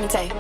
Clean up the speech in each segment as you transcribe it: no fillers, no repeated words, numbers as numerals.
Dante.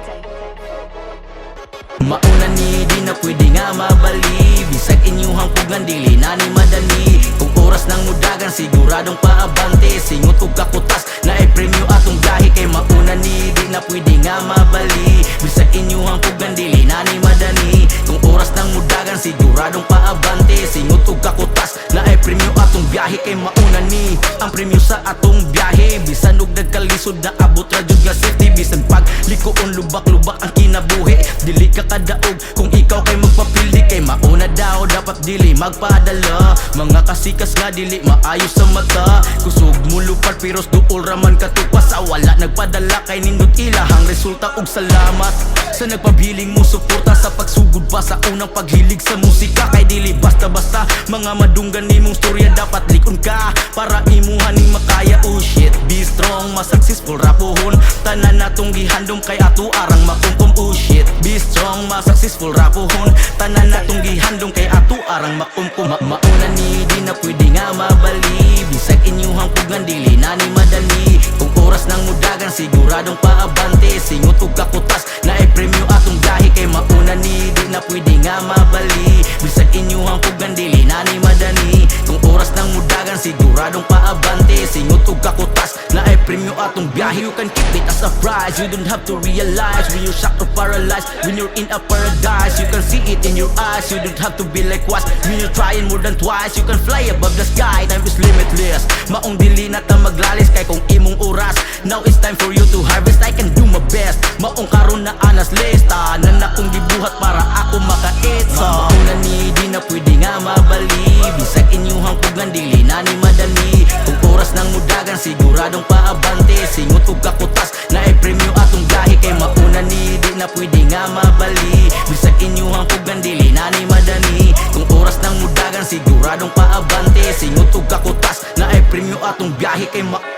Mauna ni di na pwede nga mabali, bisag inyuhang pugan dili na ni madali. Kung oras ng mudagan siguradong paabante, singot ug kakutas na i-premyo atong gahi. Kay mauna ni di na pwede nga mabali, bisag inyuhang pugan dili na ni madali. Kung oras ng mudagan siguradong paabante, singot ug kakutas na i-premyo atong biyahe. Kay mauna ni ang premyo sa atong biyahe, bisan ug nagkalisod na abot ra jud nga safety. Bisan pag likoon lubak-lubak ang kinabuhi, dili ka kadaog kung ikaw kay magpapili. Kay mauna daw dapat dili magpadala, mga kasikas nga dili maayos sa mata. Kusog mo lupad pero duol raman katupas, sa wala nagpadala kay nindot ilahang resulta. Og salamat sa nagpabiling mo suporta sa pagsugod pa sa unang paghilig sa musika. Kay dili basta-basta mga madunggan nimong storya, dapat likon ka para imuhan ning makaya. Oh shit, be strong, mas successful rapuhon tanan natong gihandom kay ato arang makumkum. Oh shit, be strong, mas successful rapuhon tanan natong gihandom kay ato arang makumkum. Mauna ni di na pwede nga mabali, bisag inyuhang pugan dili na ni madali. Kung oras ng mudagan siguradong paabante, singot ug kakutas na i-premyo atong gahi. Kay mauna ni di na pwede nga mabali, bisag inyuhang pugan dili na ni madali. Kung oras ng mudagan siguradong paabante, singot ug kakutas na i-premyo atong biyahe. You can keep it as a prize, you don't have to realize when you're shocked or paralyzed. When you're in a paradise, you can see it in your eyes. You don't have to be like was when you're trying more than twice. You can fly above the sky, time is limitless. Maong dili na ta maglalis kay kung imong oras. Now it's time for you to harvest, I can do my best. Maong karon na anas lista na akong gibuhat para ako makaitsa. Mauna ni di na pwede nga mabali, bisag inyuhang pugan dili na ni madali. Kung oras ng mudagan siguradong paabante, singot ug kakutas na i-premyo atong gahi. Kay mauna ni di na pwede nga mabali, bisag inyuhang pugan dili na ni madali. Kung oras ng mudagan siguradong paabante, singot ug kakutas na i-premyo atong biyahe. Kay mauna ni